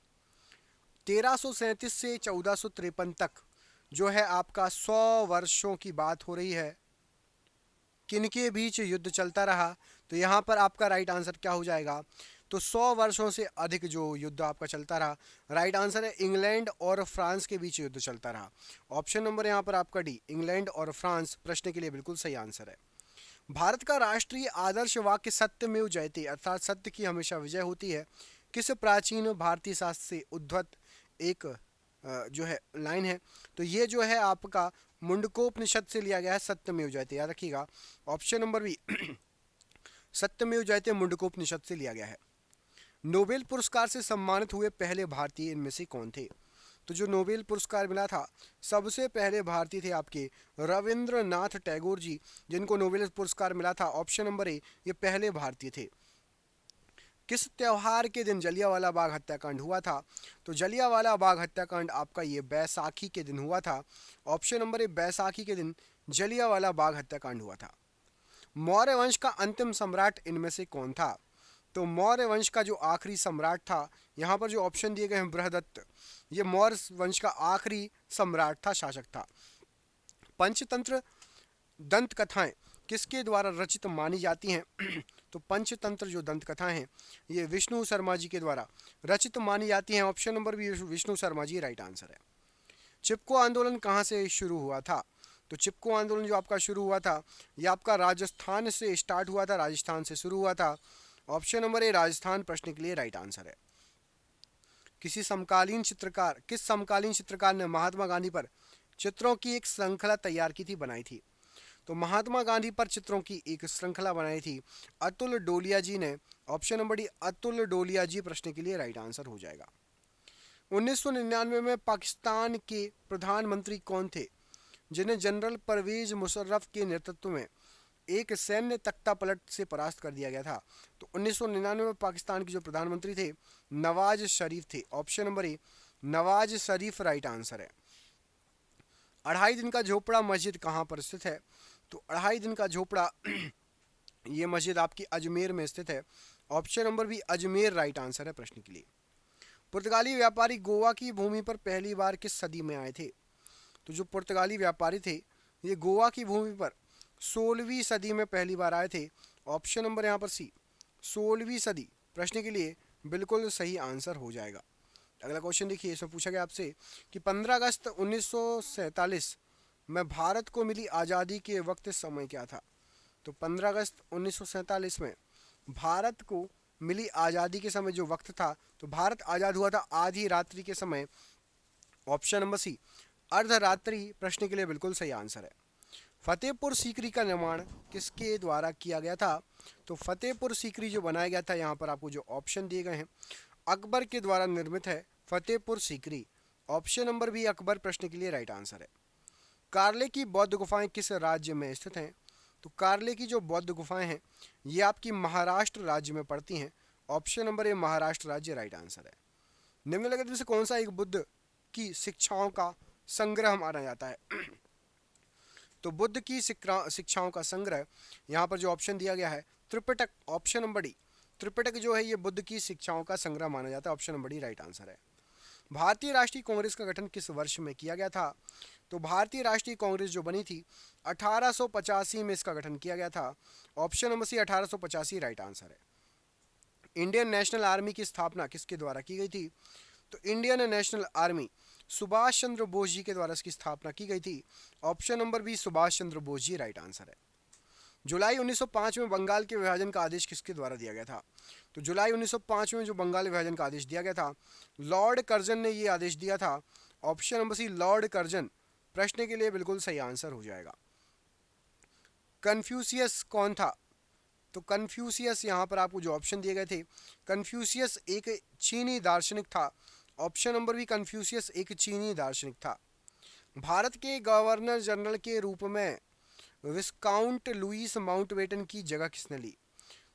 S1: 1337 से 1453 तक जो है आपका 100 वर्षों की बात हो रही है, किनके बीच युद्ध चलता रहा? तो यहाँ पर आपका राइट आंसर क्या हो जाएगा? तो 100 वर्षों से अधिक जो युद्ध आपका चलता रहा, राइट आंसर है इंग्लैंड और फ्रांस के बीच युद्ध चलता रहा। ऑप्शन नंबर यहाँ पर आपका डी, इंग्लैंड और फ्रांस प्रश्न के लिए बिल्कुल सही आंसर है। भारत का राष्ट्रीय आदर्श वाक्य सत्यमेव जयते अर्थात सत्य की हमेशा विजय होती है किस प्राचीन भारतीय शास्त्र से उद्धृत एक जो है लाइन है? तो ये जो है आपका मुंडकोपनिषद से लिया गया है, सत्यमेव जयते, याद रखिएगा। ऑप्शन नंबर बी सत्यमेव जयते मुंडकोपनिषद से लिया गया है। नोबेल पुरस्कार से सम्मानित हुए पहले भारतीय इनमें से कौन थे? तो जो नोबेल पुरस्कार मिला था सबसे पहले भारतीय थे आपके रविंद्रनाथ टैगोर जी, जिनको नोबेल पुरस्कार मिला था। ऑप्शन नंबर ए, ये पहले भारतीय थे। किस त्योहार के दिन जलियांवाला बाग हत्याकांड हुआ था? तो जलियांवाला बाग हत्याकांड आपका ये बैसाखी के दिन हुआ था। ऑप्शन नंबर ए, बैसाखी के दिन जलियांवाला बाग हत्याकांड हुआ था। मौर्य वंश का अंतिम सम्राट इनमें से कौन था? तो मौर्य वंश का जो आखिरी सम्राट था, यहाँ पर जो ऑप्शन दिए गए हैं बृहदत्त, ये मौर्य वंश का आखिरी सम्राट था, शासक था। पंचतंत्र दंत कथाएं किसके द्वारा रचित मानी जाती हैं? तो पंचतंत्र जो दंत कथाएं हैं ये विष्णु शर्मा जी के द्वारा रचित मानी जाती हैं। ऑप्शन नंबर भी विष्णु शर्मा जी राइट आंसर है। चिपको आंदोलन कहाँ से शुरू हुआ था? तो चिपको आंदोलन जो आपका शुरू हुआ था ये आपका राजस्थान से स्टार्ट हुआ था, राजस्थान से शुरू हुआ था। ऑप्शन नंबर ए, राजस्थान प्रश्न के लिए राइट आंसर है। किस समकालीन चित्रकार ने महात्मा गांधी पर चित्रों की एक श्रृंखला तैयार की थी, बनाई थी? तो महात्मा गांधी पर चित्रों की एक श्रृंखला बनाई थी अतुल डोलिया जी ने। ऑप्शन नंबर डी, अतुल डोलिया जी प्रश्न के लिए राइट आंसर हो जाएगा। 1999 में पाकिस्तान के प्रधानमंत्री कौन थे जिन्हें जनरल परवेज मुशर्रफ के नेतृत्व में एक सैन्य तख्ता पलट से परास्त कर दिया गया था? तो 1999 में पाकिस्तान के जो प्रधानमंत्री थे नवाज शरीफ थे। ऑप्शन नंबर ए नवाज शरीफ राइट आंसर है। अढ़ाई दिन का झोपड़ा मस्जिद कहाँ पर स्थित है? तो अढ़ाई दिन का झोपड़ा ये मस्जिद आपकी अजमेर में स्थित है। Option number B Ajmer right answer है प्रश्न के लिए। पुर्तगाली व्यापारी गोवा की भूमि पर पहली बार किस सदी में आए थे? तो जो पुर्तगाली व्यापारी थे ये गोवा की भूमि पर 16वीं सदी में पहली बार आए थे। ऑप्शन नंबर यहाँ पर सी 16वीं सदी प्रश्न के लिए बिल्कुल सही आंसर हो जाएगा। अगला क्वेश्चन देखिए, इसमें पूछा गया आपसे कि 15 अगस्त 1947 में भारत को मिली आज़ादी के वक्त समय क्या था? तो 15 अगस्त 1947 में भारत को मिली आज़ादी के समय जो वक्त था, तो भारत आज़ाद हुआ था आधी रात्रि के समय। ऑप्शन नंबर सी अर्धरात्रि प्रश्न के लिए बिल्कुल सही आंसर है। फतेहपुर सीकरी का निर्माण किसके द्वारा किया गया था? तो फतेहपुर सीकरी जो बनाया गया था, यहाँ पर आपको जो ऑप्शन दिए गए हैं, अकबर के द्वारा निर्मित है Fatehpur Sikri. Option number B Akbar प्रश्न के लिए राइट आंसर है। कार्ले की बौद्ध गुफाएं किस राज्य में स्थित हैं? तो कार्ले की जो बौद्ध गुफाएं हैं ये आपकी महाराष्ट्र राज्य में पड़ती हैं। ऑप्शन नंबर ए महाराष्ट्र राज्य राइट आंसर है। निम्नलिखित में से कौन सा एक बुद्ध की शिक्षाओं का संग्रह माना जाता है? तो बुद्ध की शिक्षाओं का संग्रह, यहाँ पर जो ऑप्शन दिया गया है Tripitaka. Option number D Tripitaka जो है ये बुद्ध की शिक्षाओं का संग्रह माना जाता है। Option number D right answer है। भारतीय राष्ट्रीय कांग्रेस का गठन किस वर्ष में किया गया था? तो भारतीय राष्ट्रीय कांग्रेस जो बनी थी 1885 में इसका गठन किया गया था। Option number C 1885 right answer है। इंडियन नेशनल आर्मी की स्थापना किसके द्वारा की गई थी? तो Indian national army Subhash Chandra Bose ji के द्वारा इसकी स्थापना की गई थी। Option number B Subhash Chandra Bose ji right answer है। जुलाई 1905 में बंगाल के विभाजन का आदेश किसके द्वारा दिया गया था? तो जुलाई 1905 में जो बंगाल विभाजन का आदेश दिया गया था लॉर्ड कर्जन ने ये आदेश दिया था। Option number C lord Curzon प्रश्न के लिए बिल्कुल सही आंसर हो जाएगा। कन्फ्यूशियस कौन था? तो कन्फ्यूशियस यहाँ पर आपको जो ऑप्शन दिए गए थे, कन्फ्यूशियस एक चीनी दार्शनिक था। ऑप्शन नंबर बी कन्फ्यूशियस एक चीनी दार्शनिक था। भारत के गवर्नर जनरल के रूप में विस्काउंट लुईस माउंटबेटन की जगह किसने ली?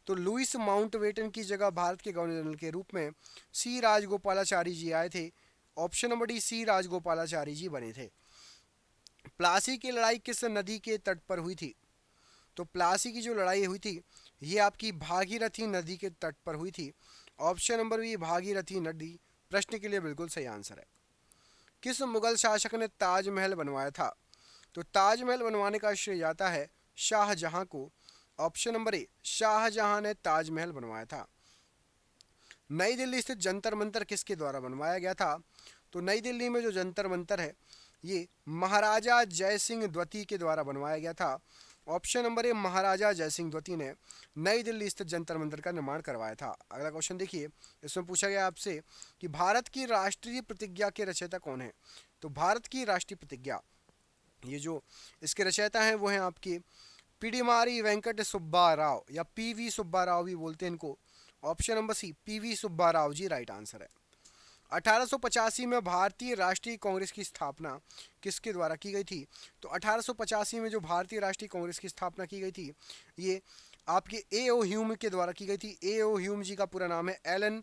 S1: तो लुईस माउंटबेटन की जगह भारत के गवर्नर जनरल के रूप में सी राजगोपालाचारी जी आए थे। Option number D C Rajagopalachari ji बने थे। प्लासी की लड़ाई किस नदी के तट पर हुई थी? तो प्लासी की जो लड़ाई हुई थी ये आपकी भागीरथी नदी के तट पर हुई थी। ऑप्शन नंबर बी भागीरथी नदी प्रश्न के लिए बिल्कुल सही आंसर है। किस मुगल शासक ने ताजमहल बनवाया था? तो ताजमहल बनवाने का श्रेय जाता है शाहजहां को। ऑप्शन नंबर ए शाहजहां ने ताजमहल बनवाया था। नई दिल्ली स्थित जंतर मंतर किसके द्वारा बनवाया गया था? तो नई दिल्ली में जो जंतर मंतर है ये महाराजा जय सिंह द्वितीय के द्वारा बनवाया गया था। ऑप्शन नंबर ए महाराजा जय सिंह द्वितीय ने नई दिल्ली स्थित जंतर मंतर का निर्माण करवाया था। अगला क्वेश्चन देखिए, इसमें पूछा गया आपसे कि भारत की राष्ट्रीय प्रतिज्ञा के रचयिता कौन है? तो भारत की राष्ट्रीय प्रतिज्ञा ये जो इसके रचयिता हैं वो हैं आपके पिडिमारी वेंकट सुब्बा राव या पीवी सुब्बा राव भी बोलते हैं इनको। Option number C PV Subba Rao ji right answer है। 1885 में भारतीय राष्ट्रीय कांग्रेस की स्थापना किसके द्वारा की गई थी? तो 1885 में जो भारतीय राष्ट्रीय कांग्रेस की स्थापना की गई थी ये आपके ए.ओ. ह्यूम के द्वारा की गई थी। ए.ओ. ह्यूम जी का पूरा नाम है Allan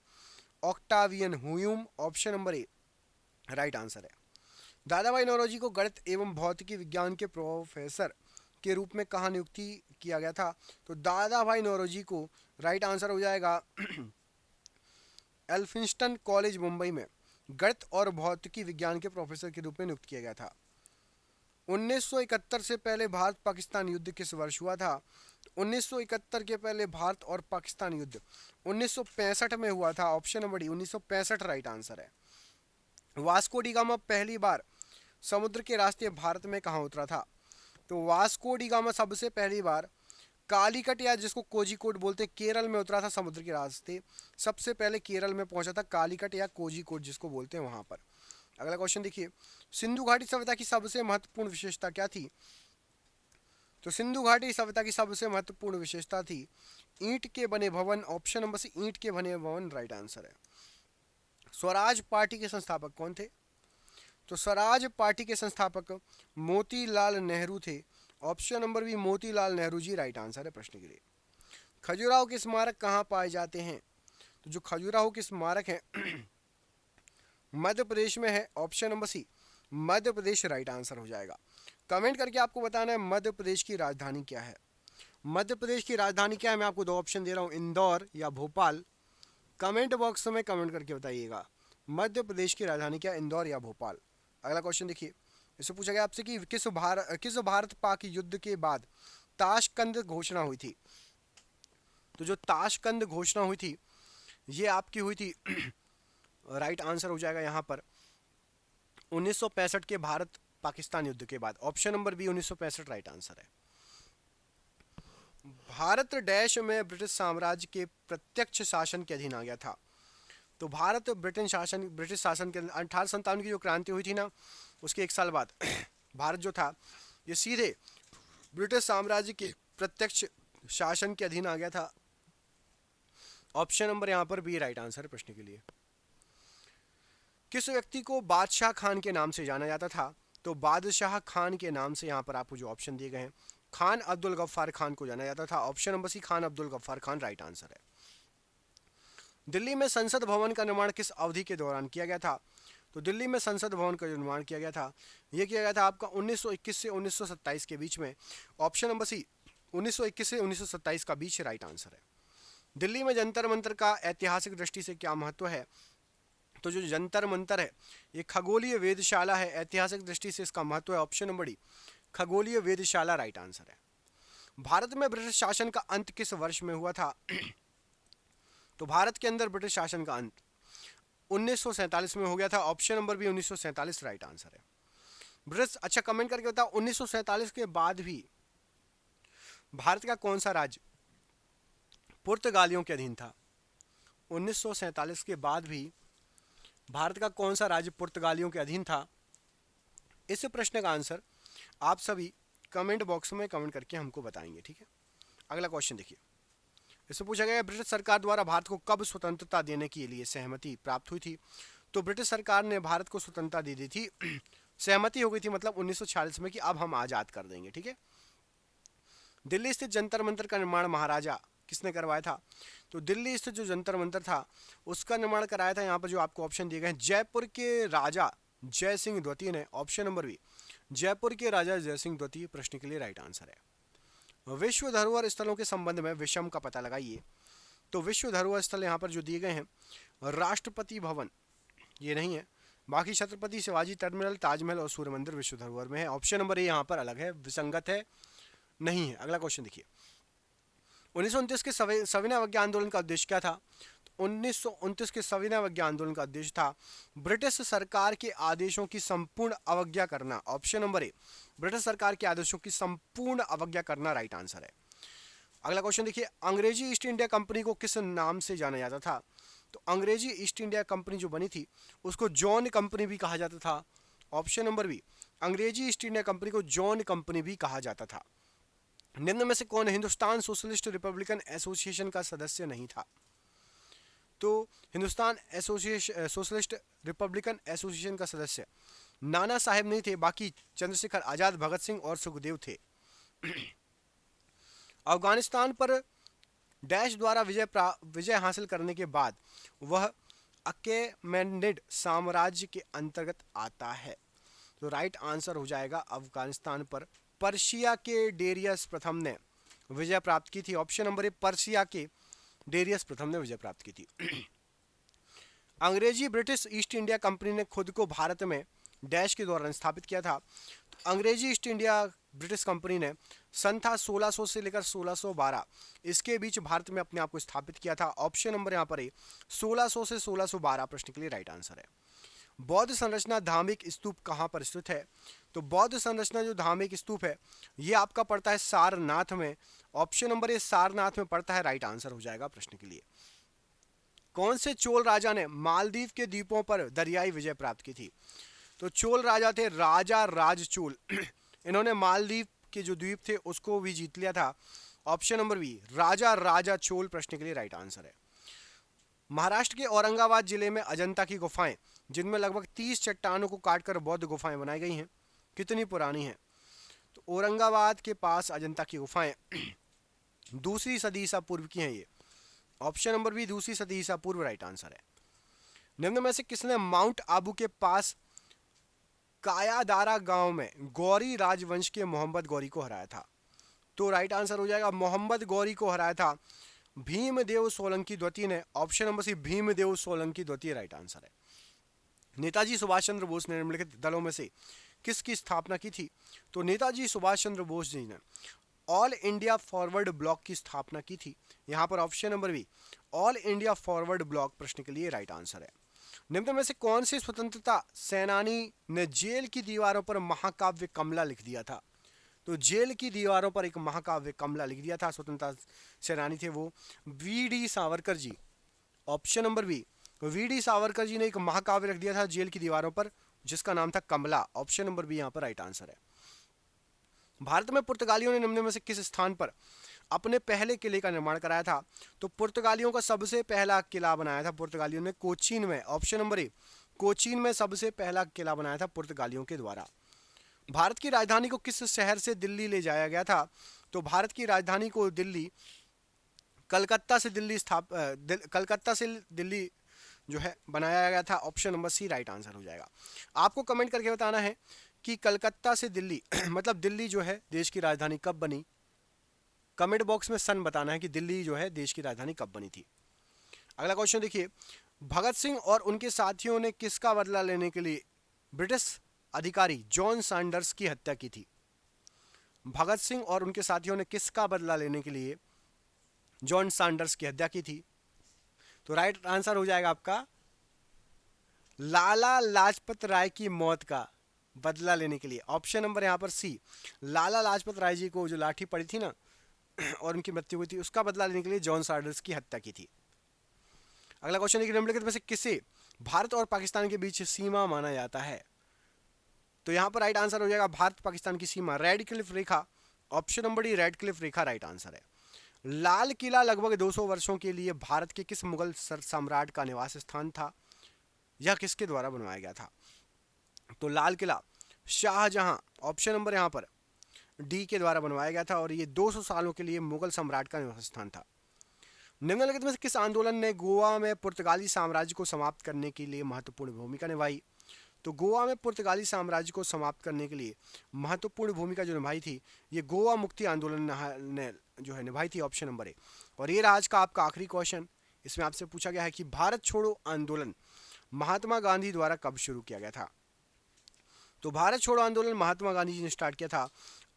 S1: Octavian Hume. Option number A right answer है। दादाभाई नौरोजी को गणित एवं भौतिकी विज्ञान के प्रोफेसर के रूप में कहाँ नियुक्ति किया गया था? तो दादाभाई नौरोजी को राइट आंसर हो जाएगा एल्फिंस्टन कॉलेज मुंबई में गणित और भौतिकी विज्ञान के प्रोफेसर के रूप में नियुक्त किया गया था। 1971 से पहले भारत पाकिस्तान युद्ध किस वर्ष हुआ था? 1971 के पहले भारत और पाकिस्तान युद्ध 1965 में हुआ था। Option number D 1965 right answer है। वास्को डी गामा पहली बार समुद्र के रास्ते भारत में कहाँ उतरा था? तो वास्को डी गामा सबसे पहली बार कालीकट या जिसको कोझिकोड बोलते हैं केरल में उतरा था समुद्र के रास्ते। सबसे पहले केरल में पहुंचा था, कालीकट या कोझिकोड जिसको बोलते हैं वहां पर। अगला क्वेश्चन देखिए, सिंधु घाटी सभ्यता की सबसे महत्वपूर्ण विशेषता क्या थी? तो सिंधु घाटी सभ्यता की सबसे महत्वपूर्ण विशेषता थी ईंट के बने भवन। ऑप्शन नंबर सी ईंट के बने भवन राइट आंसर है। स्वराज पार्टी के संस्थापक कौन थे? तो स्वराज पार्टी के संस्थापक मोतीलाल नेहरू थे। Option number B Motilal Nehru ji right answer है प्रश्न के लिए। खजुराहो के स्मारक कहाँ पाए जाते हैं? तो जो खजुराहो के स्मारक है मध्य प्रदेश में है, ऑप्शन नंबर सी मध्य प्रदेश राइट आंसर हो जाएगा। कमेंट करके आपको बताना है मध्य प्रदेश की राजधानी क्या है। मध्य प्रदेश की राजधानी क्या है? मैं आपको दो ऑप्शन दे रहा हूँ, इंदौर या भोपाल। कमेंट बॉक्स में कमेंट करके बताइएगा मध्य प्रदेश की राजधानी क्या, इंदौर या भोपाल। अगला क्वेश्चन देखिए, इससे पूछा गया आपसे कि किस भारत पाक युद्ध के बाद ताशकंद घोषणा हुई थी? तो जो ताशकंद घोषणा हुई थी ये आपकी हुई थी राइट आंसर हो जाएगा यहाँ पर 1965 के भारत पाकिस्तान युद्ध के बाद। Option number B 1965 right answer है। भारत डैश में ब्रिटिश साम्राज्य के प्रत्यक्ष शासन के अधीन आ गया था? तो भारत ब्रिटिश शासन के 1857 की जो क्रांति हुई थी ना, उसके एक साल बाद भारत जो था ये सीधे ब्रिटिश साम्राज्य के प्रत्यक्ष शासन के अधीन आ गया था। ऑप्शन नंबर यहाँ पर बी राइट आंसर है प्रश्न के लिए। किस व्यक्ति को बादशाह खान के नाम से जाना जाता था? तो बादशाह खान के नाम से यहाँ पर आपको जो ऑप्शन दिए गए हैं, खान अब्दुल गफ्फार खान को जाना जाता था। Option number C Khan Abdul Ghaffar Khan right answer है। दिल्ली में संसद भवन का निर्माण किस अवधि के दौरान किया गया था? तो दिल्ली में संसद भवन का निर्माण किया गया था, यह किया गया था आपका 1921 से 1927 के बीच में। ऑप्शन नंबर सी 1921 से 1927 का बीच राइट आंसर है। दिल्ली में जंतर मंतर का ऐतिहासिक दृष्टि से क्या महत्व है? तो जो जंतर मंतर है ये खगोलीय वेधशाला है, ऐतिहासिक दृष्टि से इसका महत्व है। ऑप्शन नंबर डी खगोलीय वेधशाला राइट आंसर है। भारत में ब्रिटिश शासन का अंत किस वर्ष में हुआ था? तो भारत के अंदर ब्रिटिश शासन का अंत 1947 में हो गया था। Option number B 1947 right answer है। ब्रिटिश, अच्छा कमेंट करके बताओ 1947 के बाद भी भारत का कौन सा राज्य पुर्तगालियों के अधीन था? 1947 के बाद भी भारत का कौन सा राज्य पुर्तगालियों के अधीन था? इस प्रश्न का आंसर आप सभी कमेंट बॉक्स में कमेंट करके हमको बताएंगे, ठीक है। अगला क्वेश्चन देखिए, इससे पूछा गया ब्रिटिश सरकार द्वारा भारत को कब स्वतंत्रता देने के लिए सहमति प्राप्त हुई थी? तो ब्रिटिश सरकार ने भारत को स्वतंत्रता दे दी थी, सहमति हो गई थी मतलब 1946 में कि अब हम आज़ाद कर देंगे, ठीक है। दिल्ली स्थित जंतर मंतर का निर्माण महाराजा किसने करवाया था? तो दिल्ली स्थित जो जंतर मंतर था उसका निर्माण कराया था, यहाँ पर जो आपको ऑप्शन दिए गए हैं, जयपुर के राजा जय सिंह द्वितीय ने। ऑप्शन नंबर बी जयपुर के राजा जय सिंह द्वितीय प्रश्न के लिए राइट आंसर है। विश्व धरोहर स्थलों के संबंध में विषम का पता लगाइए। तो विश्व धरोहर स्थल यहाँ पर जो दिए गए हैं, राष्ट्रपति भवन ये नहीं है, बाकी छत्रपति शिवाजी टर्मिनल, ताजमहल और सूर्य मंदिर विश्व धरोहर में है। ऑप्शन नंबर ए यहाँ पर अलग है, विसंगत है, नहीं है। अगला क्वेश्चन देखिए, 1929 के सविनय अवज्ञा आंदोलन का उद्देश्य क्या था? 1929 के सविनय अवज्ञा आंदोलन का उद्देश्य था ब्रिटिश सरकार के आदेशों की संपूर्ण अवज्ञा करना। ऑप्शन नंबर ए ब्रिटिश सरकार के आदेशों की संपूर्ण अवज्ञा करना राइट आंसर है। अगला क्वेश्चन देखिए, अंग्रेजी ईस्ट इंडिया कंपनी को किस नाम से जाना जाता था? तो अंग्रेजी ईस्ट इंडिया कंपनी जो बनी थी उसको जॉन कंपनी भी कहा जाता था। ऑप्शन नंबर बी अंग्रेजी ईस्ट इंडिया कंपनी को जॉन कंपनी भी कहा जाता था। निम्न में से कौन हिंदुस्तान सोशलिस्ट रिपब्लिकन एसोसिएशन का सदस्य नहीं था? तो हिंदुस्तान सोशलिस्ट रिपब्लिकन एसोसिएशन का सदस्य नाना साहेब नहीं थे, बाकी चंद्रशेखर आजाद, भगत सिंह और सुखदेव थे। अफगानिस्तान पर डैश द्वारा विजय हासिल करने के बाद वह अकेमेनिड साम्राज्य के अंतर्गत आता है। तो राइट आंसर हो जाएगा अफगानिस्तान पर पर्शिया के डेरियस प्रथम ने विजय प्राप्त की थी। ऑप्शन नंबर ए पर्शिया के डेरियस प्रथम ने विजय प्राप्त की थी। अंग्रेजी ब्रिटिश ईस्ट इंडिया कंपनी ने खुद को भारत में डैश के दौरान स्थापित किया था। तो अंग्रेजी ईस्ट इंडिया ब्रिटिश कंपनी ने सन था 1600 से लेकर 1612 इसके बीच भारत में अपने आप को स्थापित किया था। ऑप्शन नंबर यहाँ पर है 1600 से 1612 प्रश्न के लिए राइट आंसर है। बौद्ध संरचना धार्मिक स्तूप कहाँ पर स्थित है? तो बौद्ध संरचना जो धार्मिक स्तूप है ये आपका पड़ता है सारनाथ में। ऑप्शन नंबर ए सारनाथ में पड़ता है, राइट आंसर हो जाएगा प्रश्न के लिए। कौन से चोल राजा ने मालदीव के द्वीपों पर दरियाई विजय प्राप्त की थी? तो चोल राजा थे राजा राजचोल, इन्होंने मालदीव के जो द्वीप थे उसको भी जीत लिया था। ऑप्शन नंबर बी राजा राजा चोल प्रश्न के लिए राइट आंसर है। महाराष्ट्र के औरंगाबाद जिले में अजंता की गुफाएं जिनमें लगभग 30 चट्टानों को काटकर बौद्ध गुफाएं बनाई गई हैं, कितनी पुरानी हैं? तो औरंगाबाद के पास अजंता की गुफाएं दूसरी सदी ईसा पूर्व की हैं ये। ऑप्शन नंबर बी दूसरी सदी ईसा पूर्व राइट आंसर है। निम्न में से किसने माउंट आबू के पास कायादारा गांव में गौरी राजवंश के मोहम्मद गौरी को हराया था? तो राइट आंसर हो जाएगा मोहम्मद गौरी को हराया था भीमदेव सोलंकी द्वितीय ने। Option number C Bhimdev Solanki द्वितीय राइट आंसर है। नेताजी सुभाष चंद्र बोस ने निम्नलिखित दलों में से किसकी स्थापना की थी? तो नेताजी सुभाष चंद्र बोस जी ने ऑल इंडिया फॉरवर्ड ब्लॉक की स्थापना की थी। यहां पर option number be all India forward block प्रश्न के लिए राइट आंसर है। निम्न में से कौन से स्वतंत्रता सेनानी ने जेल की दीवारों पर महाकाव्य कमला लिख दिया था? तो जेल की दीवारों पर एक महाकाव्य कमला लिख दिया था, स्वतंत्रता सेनानी थे वो VD. Savarkar ji. Option number B VD. Savarkar ji ने एक महाकाव्य लिख दिया था जेल की दीवारों पर, जिसका नाम था कमला। ऑप्शन नंबर बी यहाँ पर राइट आंसर है। भारत में पुर्तगालियों ने निम्न में से किस स्थान पर अपने पहले किले का निर्माण कराया था? तो पुर्तगालियों का सबसे पहला किला बनाया था पुर्तगालियों ने कोचीन में। ऑप्शन नंबर ए कोचीन में सबसे पहला किला बनाया था पुर्तगालियों के द्वारा। भारत की राजधानी को किस शहर से दिल्ली ले जाया गया था? तो भारत की राजधानी को दिल्ली कलकत्ता से दिल्ली जो है बनाया गया था। Option number C right answer हो जाएगा। आपको कमेंट करके बताना है कि कलकत्ता से दिल्ली मतलब दिल्ली जो है देश की राजधानी कब बनी। कमेंट बॉक्स में सन बताना है कि दिल्ली जो है देश की राजधानी कब बनी थी। अगला क्वेश्चन देखिए, भगत सिंह और उनके साथियों ने किसका बदला लेने के लिए ब्रिटिश अधिकारी जॉन सैंडर्स की हत्या की थी? भगत सिंह और उनके साथियों ने किसका बदला लेने के लिए जॉन सैंडर्स की हत्या की थी? तो राइट आंसर हो जाएगा आपका लाला लाजपत राय की मौत का बदला लेने के लिए। ऑप्शन नंबर यहाँ पर सी लाला लाजपत राय जी को जो लाठी पड़ी थी ना और उनकी मृत्यु हुई थी, उसका बदला लेने के लिए जॉन सैंडर्स की हत्या की थी। अगला क्वेश्चन देखिए, निम्नलिखित में से किसे भारत और पाकिस्तान के बीच सीमा माना जाता है? तो यहाँ पर राइट आंसर हो जाएगा भारत पाकिस्तान की सीमा रेड क्लिफ रेखा। Option number D Radcliffe रेखा राइट आंसर है। लाल किला लगभग 200 वर्षों के लिए भारत के किस मुगल सम्राट का निवास स्थान था? यह किसके द्वारा बनवाया गया था? तो लाल किला शाहजहां, ऑप्शन नंबर यहाँ पर डी के द्वारा बनवाया गया था और ये 200 सालों के लिए मुगल सम्राट का निवास स्थान था। निम्नलिखित में से किस आंदोलन ने गोवा में पुर्तगाली साम्राज्य को समाप्त करने के लिए महत्वपूर्ण भूमिका निभाई? तो गोवा में पुर्तगाली साम्राज्य को समाप्त करने के लिए महत्वपूर्ण भूमिका जो निभाई थी ये गोवा मुक्ति आंदोलन ने जो है निभाई थी। ऑप्शन नंबर ए। और ये आज का आपका आखिरी क्वेश्चन, इसमें आपसे पूछा गया है कि भारत छोड़ो आंदोलन महात्मा गांधी द्वारा कब शुरू किया गया था? तो भारत छोड़ो आंदोलन महात्मा गांधी जी ने स्टार्ट किया था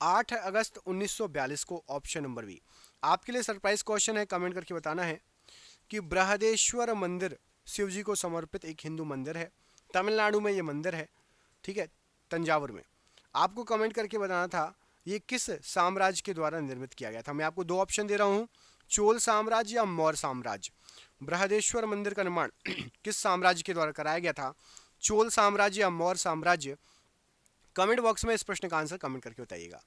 S1: 8 अगस्त 1942 को। Option number B. आपके लिए सरप्राइज क्वेश्चन है, कमेंट करके बताना है कि बृहदेश्वर मंदिर शिव जी को समर्पित एक हिंदू मंदिर है, तमिलनाडु में ये मंदिर है, ठीक है, तंजावुर में। आपको कमेंट करके बताना था ये किस साम्राज्य के द्वारा निर्मित किया गया था। मैं आपको दो ऑप्शन दे रहा हूँ, चोल साम्राज्य या मौर्य साम्राज्य। बृहदेश्वर मंदिर का निर्माण किस साम्राज्य के द्वारा कराया गया था, चोल साम्राज्य या मौर्य साम्राज्य? कमेंट बॉक्स में इस प्रश्न का आंसर कमेंट करके बताइएगा।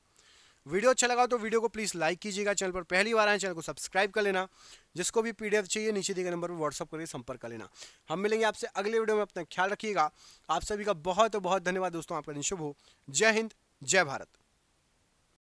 S1: वीडियो अच्छा लगा तो वीडियो को प्लीज़ लाइक कीजिएगा। चैनल पर पहली बार आए चैनल को सब्सक्राइब कर लेना। जिसको भी पीडीएफ चाहिए नीचे दिए गए नंबर पर व्हाट्सअप करके संपर्क कर लेना। हम मिलेंगे आपसे अगले वीडियो में, अपना ख्याल रखिएगा। आप सभी का बहुत बहुत धन्यवाद दोस्तों, आपका दिन शुभ हो। जय हिंद, जय भारत।